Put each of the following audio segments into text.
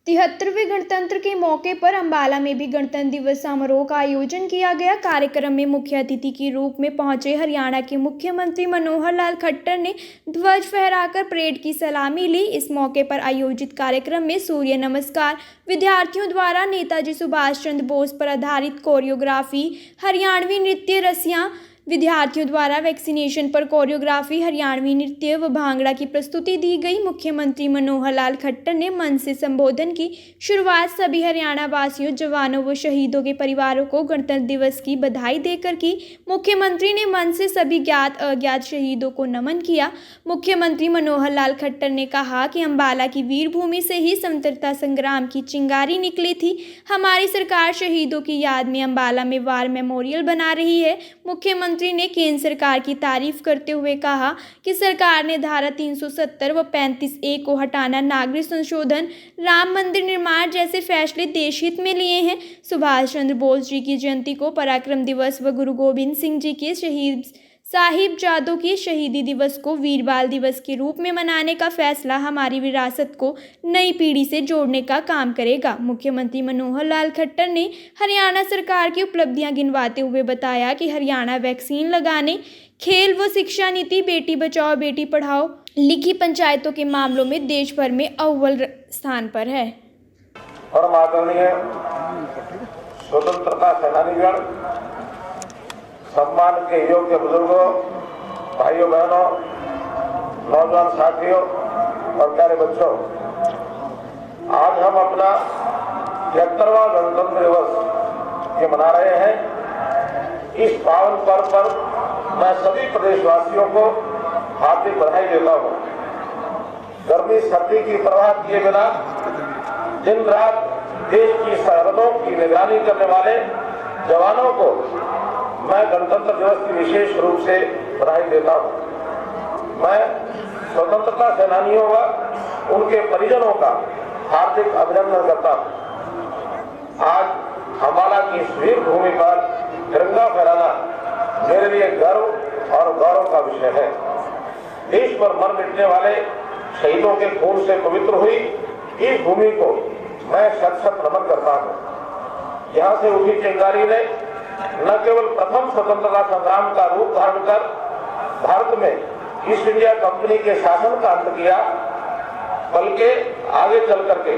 73वें गणतंत्र के मौके पर अंबाला में भी गणतंत्र दिवस समारोह का आयोजन किया गया। कार्यक्रम में मुख्य अतिथि के रूप में पहुंचे हरियाणा के मुख्यमंत्री मनोहर लाल खट्टर ने ध्वज फहराकर परेड की सलामी ली। इस मौके पर आयोजित कार्यक्रम में सूर्य नमस्कार, विद्यार्थियों द्वारा नेताजी सुभाष चंद्र बोस पर आधारित कोरियोग्राफी, हरियाणवी नृत्य रसियां, विद्यार्थियों द्वारा वैक्सीनेशन पर कोरियोग्राफी, हरियाणवी नृत्य व भांगड़ा की प्रस्तुति दी गई। मुख्यमंत्री मनोहर लाल खट्टर ने मंच से संबोधन की शुरुआत सभी हरियाणा वासियों, जवानों व शहीदों के परिवारों को गणतंत्र दिवस की बधाई देकर की। मुख्यमंत्री ने मंच से सभी ज्ञात अज्ञात शहीदों को नमन किया। मुख्यमंत्री मनोहर लाल खट्टर ने कहा कि अंबाला की वीर भूमि से ही स्वतंत्रता संग्राम की चिंगारी निकली थी। हमारी सरकार शहीदों की याद में अंबाला में वार मेमोरियल बना रही है। मुख्यमंत्री ने केंद्र सरकार की तारीफ करते हुए कहा कि सरकार ने धारा 370 व 35A को हटाना, नागरिक संशोधन, राम मंदिर निर्माण जैसे फैसले देश हित में लिए हैं। सुभाष चंद्र बोस जी की जयंती को पराक्रम दिवस व गुरु गोविंद सिंह जी के शहीद साहिबजादों की शहीदी दिवस को वीर बाल दिवस के रूप में मनाने का फैसला हमारी विरासत को नई पीढ़ी से जोड़ने का काम करेगा। मुख्यमंत्री मनोहर लाल खट्टर ने हरियाणा सरकार की उपलब्धियां गिनवाते हुए बताया कि हरियाणा वैक्सीन लगाने, खेल व शिक्षा नीति, बेटी बचाओ बेटी पढ़ाओ, लिखी पंचायतों के मामलों में देश भर में अव्वल स्थान पर है। और आदरणीय स्वतंत्रता सेनानीगण, सम्मान के योग्य बुजुर्गों, भाइयों बहनों, नौजवान साथियों और प्यारे बच्चों, आज हम अपना 73वां गणतंत्र दिवस ये मना रहे हैं। इस पावन पर्व पर मैं सभी प्रदेशवासियों को हार्दिक बधाई देता हूँ। गर्मी सर्दी की परवाह किए बिना दिन रात देश की सरहदों की निगरानी करने वाले जवानों को मैं गणतंत्र दिवस की विशेष रूप से बधाई देता हूँ। मैं स्वतंत्रता सेनानियों व उनके परिजनों का हार्दिक अभिनंदन करता हूँ। आज अंबाला की इस वीर भूमि पर तिरंगा फहराना मेरे लिए गर्व और गौरव का विषय है। देश पर मर मिटने वाले शहीदों के खून से पवित्र हुई इस भूमि को मैं शत शत नमन करता हूँ। यहाँ से उठी चिंगारी ने न केवल प्रथम स्वतंत्रता संग्राम का रूप धारण कर भारत में ईस्ट इंडिया कंपनी के शासन का अंत किया, बल्कि आगे चल करके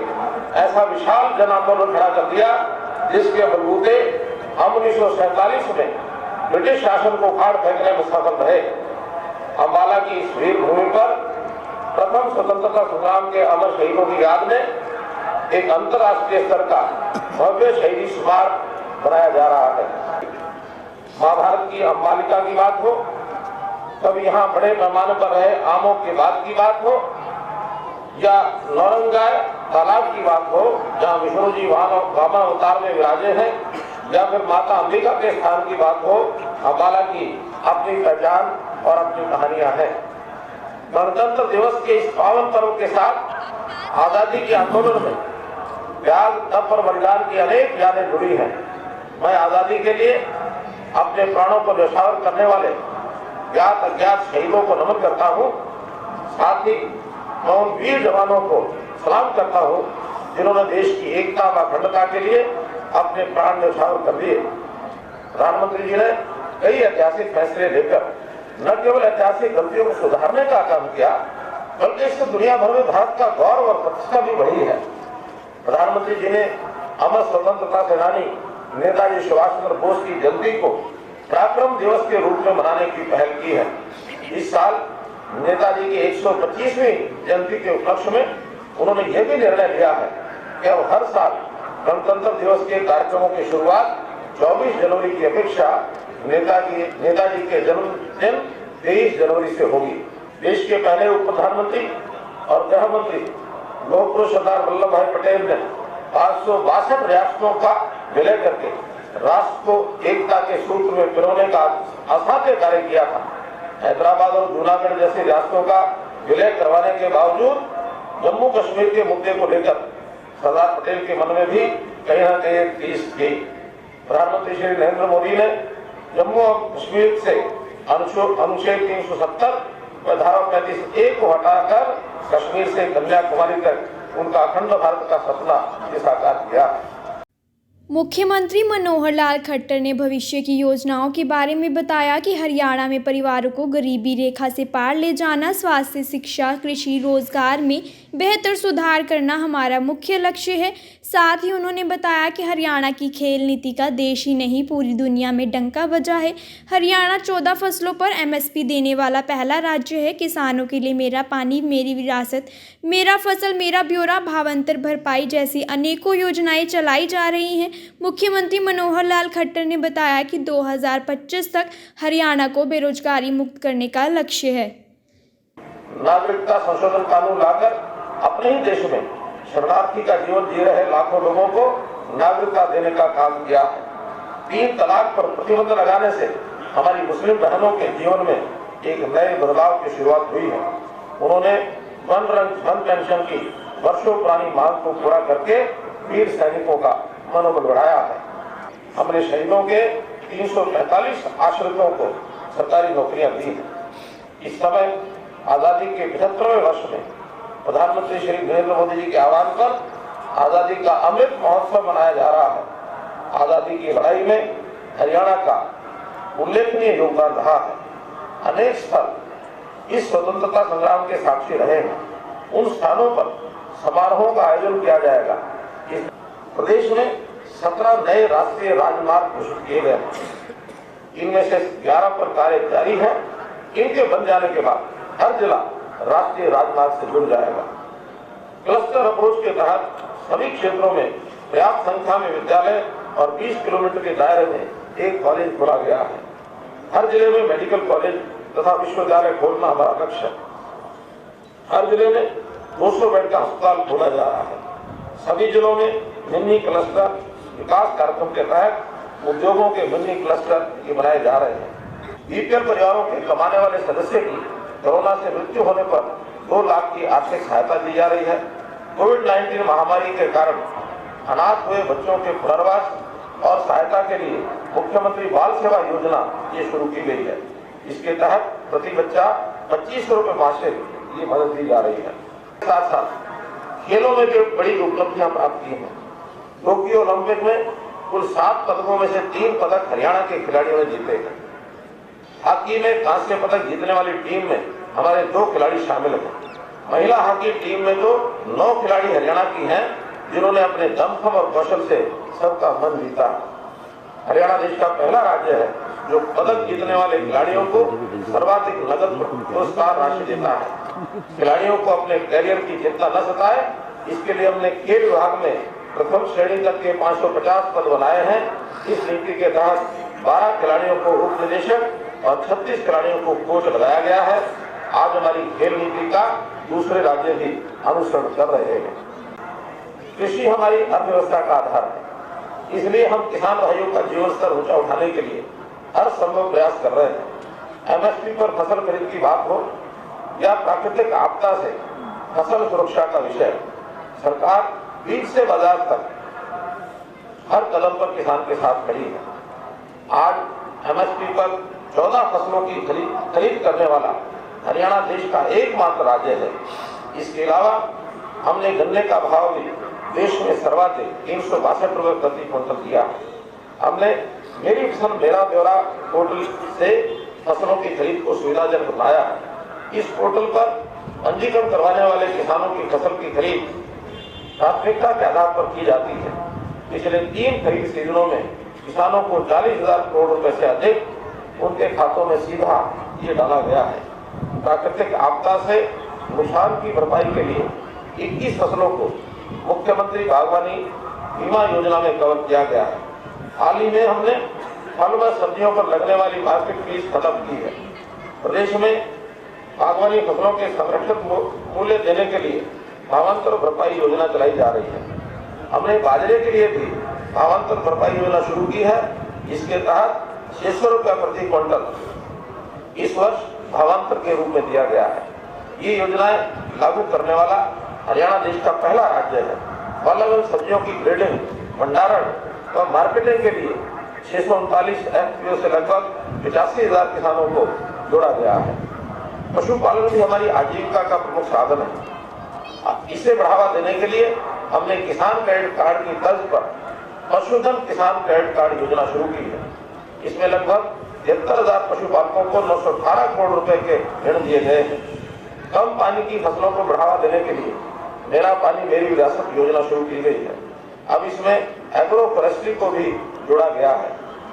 ऐसा विशाल जन आंदोलन खड़ा कर दिया जिसके बलबूते हम 1947 में ब्रिटिश शासन को उखाड़ फेंकने में सफल रहे। अंबाला की इस वीर भूमि पर प्रथम स्वतंत्रता संग्राम के अमर शहीदों की याद में एक अंतर्राष्ट्रीय स्तर का भव्य शहीदी स्मारक बनाया जा रहा है। महाभारत की अंबालिका की बात हो, तब यहाँ बड़े पैमाने पर रहे आमों के बात की बात हो, या नौरंगाय तालाब की बात हो जहाँ विष्णु जी वामन अवतार में विराजे हैं, या फिर माता अंबिका के स्थान की बात हो, अंबाला की अपनी पहचान और अपनी कहानियां हैं। गणतंत्र दिवस के इस पावन पर्व के साथ आजादी के आंदोलन में त्याग, तप और बलिदान की अनेक यादें जुड़ी हैं। मैं आजादी के लिए अपने प्राणों को न्यौछावर करने वाले ज्ञात अज्ञात शहीदों को नमन करता हूँ। साथ ही मैं उन वीर जवानों को सलाम करता हूँ जिन्होंने देश की एकता व अखंडता के लिए अपने प्राण न्यौछावर कर दिए। प्रधानमंत्री जी ने कई ऐतिहासिक फैसले लेकर न केवल ऐतिहासिक गलतियों को सुधारने का काम किया, बल्कि इससे दुनिया भर में भारत का गौरव और प्रतिष्ठा भी बढ़ी है। प्रधानमंत्री जी ने अमर स्वतंत्रता सेनानी नेताजी सुभाष चंद्र बोस की जयंती को पराक्रम दिवस के रूप में मनाने की पहल की है। इस साल नेताजी की 125वीं जयंती के उपलक्ष्य में उन्होंने यह भी निर्णय लिया है कि अब हर साल गणतंत्र दिवस के कार्यक्रमों की शुरुआत 24 जनवरी की अपेक्षा नेताजी के जन्मदिन 23 जनवरी से होगी। देश के पहले उप प्रधानमंत्री और गृह मंत्री लौह पुरुष सरदार वल्लभ भाई पटेल ने 562 रियासतों का विलय करके राष्ट्र को एकता के सूत्र में पिरोने का असाध्य कार्य किया था। हैदराबाद और जूनागढ़ जैसी रियासतों का विलय करवाने के बावजूद जम्मू कश्मीर के मुद्दे को लेकर सरदार पटेल के मन में भी कहीं न कहीं एक टीस थी। प्रधानमंत्री श्री नरेंद्र मोदी ने जम्मू और कश्मीर से अनुच्छेद 370 व धारा 35A को हटाकर कश्मीर से कन्याकुमारी तक उनका अखंड भारत का सपना ये साकार किया है। मुख्यमंत्री मनोहर लाल खट्टर ने भविष्य की योजनाओं के बारे में बताया कि हरियाणा में परिवारों को गरीबी रेखा से पार ले जाना, स्वास्थ्य, शिक्षा, कृषि, रोजगार में बेहतर सुधार करना हमारा मुख्य लक्ष्य है। साथ ही उन्होंने बताया कि हरियाणा की खेल नीति का देश ही नहीं पूरी दुनिया में डंका बजा है। हरियाणा 14 फसलों पर MSP देने वाला पहला राज्य है। किसानों के लिए मेरा पानी मेरी विरासत, मेरा फसल मेरा ब्यौरा, भावांतर भरपाई जैसी अनेकों योजनाएं चलाई जा रही हैं। मुख्यमंत्री मनोहर लाल खट्टर ने बताया कि 2025 तक हरियाणा को बेरोजगारी मुक्त करने का लक्ष्य है। नागरिकता संशोधन कानून लाकर अपने ही देश में शरणार्थी का जीवन जी रहे लाखों लोगों को नागरिकता देने का काम किया है। 3 तलाक पर प्रतिबंध लगाने से हमारी मुस्लिम बहनों के जीवन में एक नए बदलाव की शुरुआत हुई है। उन्होंने वन पेंशन की वर्षों पुरानी मांग को पूरा करके वीर सैनिकों का मनोबल बढ़ाया है। हमने शहीदों के 345 आश्रितों को सरकारी नौकरियां दी हैं। इस समय आजादी के 75वें वर्ष में प्रधानमंत्री श्री नरेंद्र मोदी जी के आह्वान पर आजादी का अमृत महोत्सव मनाया जा रहा है। आजादी की लड़ाई में हरियाणा का उल्लेखनीय योगदान रहा है। अनेक स्थल इस स्वतंत्रता संग्राम के साक्षी रहे हैं। उन स्थानों पर समारोहों का आयोजन किया जाएगा। इस प्रदेश में 17 नए राष्ट्रीय राजमार्ग घोषित किए गए हैं। इनमें से 11 पर कार्य जारी है। इनके बन जाने के बाद हर जिला राष्ट्रीय राजमार्ग से जुड़ जाएगा। क्लस्टर अप्रोच के तहत सभी क्षेत्रों में पर्याप्त संख्या में विद्यालय और 20 किलोमीटर के दायरे में एक कॉलेज खोला गया है। हर जिले में मेडिकल कॉलेज तथा विश्वविद्यालय खोलना हमारा लक्ष्य है। हर जिले में 200 बेड का अस्पताल खोला जा रहा है। सभी जिलों में मिनी क्लस्टर विकास कार्यक्रम के तहत उद्योगों के मिनी क्लस्टर बनाए जा रहे हैं। BPL परिवारों के कमाने वाले सदस्य की कोरोना से मृत्यु होने पर 2 लाख की आर्थिक सहायता दी जा रही है। कोविड-19 महामारी के कारण अनाथ हुए बच्चों के पुनर्वास और सहायता के लिए मुख्यमंत्री बाल सेवा योजना ये शुरू की गई है। इसके तहत प्रति बच्चा 2500 रुपये मासिक ये मदद दी जा रही है। साथ साथ खेलों में जो बड़ी उपलब्धियां प्राप्त की हैं। टोक्यो ओलंपिक में कुल 7 पदकों में से 3 पदक हरियाणा के खिलाड़ियों ने जीते हैं। हॉकी में कांस्य पदक जीतने वाली टीम में हमारे 2 खिलाड़ी शामिल हैं। महिला हॉकी टीम में तो 9 खिलाड़ी हरियाणा की हैं, जिन्होंने अपने दमखम और कौशल से सबका मन जीता। हरियाणा देश का पहला राज्य है जो पदक जीतने वाले खिलाड़ियों को सर्वाधिक नगद पुरस्कार राशि देता है। खिलाड़ियों को अपने करियर की चिंता न सताए, इसके लिए हमने खेल विभाग में प्रथम श्रेणी तक के 550 पद बनाए हैं। इस नीति के तहत 12 खिलाड़ियों को उप निदेशक और 36 खिलाड़ियों को कोच लगाया गया है। आज हमारी खेल नीति का दूसरे राज्य भी अनुसरण कर रहे हैं। कृषि हमारी अर्थव्यवस्था का आधार है, इसलिए हम किसान भाइयों का जीवन स्तर ऊंचा उठाने के लिए हर संभव प्रयास कर रहे हैं। MSP पर फसल खरीद की बात हो या प्राकृतिक आपदा से फसल सुरक्षा का विषय, सरकार बीज से बाजार तक हर कदम पर किसान के साथ खड़ी है। आज MSP पर 14 फसलों की खरीद करने वाला हरियाणा देश का एकमात्र राज्य है। इसके अलावा हमने गन्ने का भाव भी देश में सर्वाधिक 362 रुपये प्रति क्विंटल दिया है। हमने मेरी फसल मेरा ब्यौरा पोर्टल से फसलों की खरीद को सुविधाजनक बनाया है। इस पोर्टल पर पंजीकरण करवाने वाले किसानों की फसल की खरीद प्राथमिकता के आधार पर की जाती है। पिछले 3 खरीद सीजनों में किसानों को 40,000 करोड़ रुपए से अधिक उनके खातों में सीधा ये डाला गया है। प्राकृतिक आपदा से नुकसान की भरपाई के लिए 21 फसलों को मुख्यमंत्री बागवानी बीमा योजना में कवर किया गया है। हाल ही में हमने फल व सब्जियों पर लगने वाली मार्केट फीस खत्म की है। प्रदेश में बागवानी फसलों के संरक्षित मूल्य देने के लिए भावांतर भरपाई योजना चलाई जा रही है। हमने बाजरे के लिए भी भावांतर भरपाई योजना शुरू की है। इसके तहत 600 रुपये प्रति क्विंटल इस वर्ष भावांतर के रूप में दिया गया है। ये योजनाएं लागू करने वाला हरियाणा देश का पहला राज्य है। फल एवं सब्जियों की ग्रेडिंग, भंडारण व मार्केटिंग के लिए 639 FPO से लगभग 85,000 किसानों को जोड़ा गया है। पशुपालन भी हमारी आजीविका का प्रमुख साधन है। इसे बढ़ावा देने के लिए हमने किसान क्रेडिट कार्ड की तर्ज पर पशुधन किसान क्रेडिट कार्ड योजना शुरू की है। इसमें लगभग 73,000 पशुपालकों को 918 करोड़ रुपए के ऋण दिए गए हैं। कम पानी की फसलों को बढ़ावा देने के लिए मेरा पानी मेरी विरासत योजना शुरू की गई है। अब इसमें एग्रो फॉरेस्ट्री को भी जोड़ा गया है।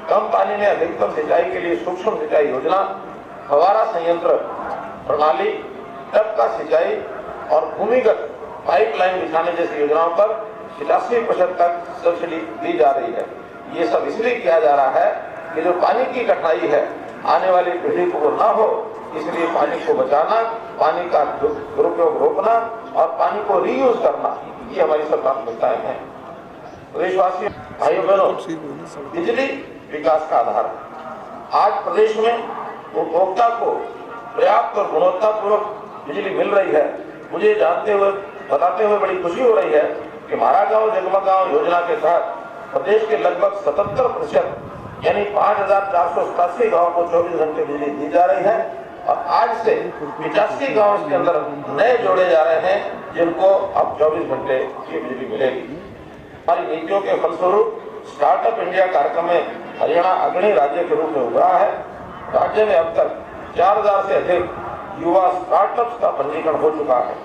कम पानी में अधिकतम सिंचाई के लिए सूक्ष्म सिंचाई योजना, फव्वारा संयंत्र प्रणाली, टपका सिंचाई और भूमिगत पाइपलाइन बिछाने जैसी योजनाओं पर 85% तक सब्सिडी दी जा रही है। ये सब इसलिए किया जा रहा है कि जो पानी की कठिनाई है आने वाली पीढ़ी को ना हो, इसलिए पानी को बचाना, पानी का दुरुपयोग रोकना और पानी को रीयूज करना, ये हमारी सब प्राथमिकताएं हैं। प्रदेशवासियों, भाइयों बहनों, बिजली विकास का आधार है। आज प्रदेश में उपभोक्ता को पर्याप्त और गुणवत्तापूर्वक बिजली मिल रही है। मुझे बताते हुए बड़ी खुशी हो रही है कि हमारा गांव जगमग गांव योजना के तहत प्रदेश के लगभग 77% यानी 5,487 गाँव को 24 घंटे बिजली दी जा रही है और आज से 85 गाँव इसके अंदर नए जोड़े जा रहे हैं जिनको अब 24 घंटे की बिजली मिलेगी। हमारी नीतियों के फलस्वरूप स्टार्टअप इंडिया कार्यक्रम में हरियाणा अग्रणी राज्य के रूप में उभरा है। राज्य में अब तक 4,000 से अधिक युवा स्टार्टअप्स का पंजीकरण हो चुका है।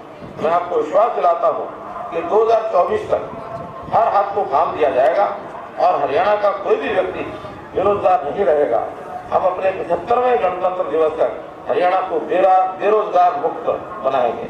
मैं आपको विश्वास दिलाता हूं कि 2024 तक हर हाथ को काम दिया जाएगा और हरियाणा का कोई भी व्यक्ति बेरोजगार नहीं रहेगा। हम अपने 75वें गणतंत्र दिवस तक हरियाणा को बेरोजगार मुक्त बनाएंगे।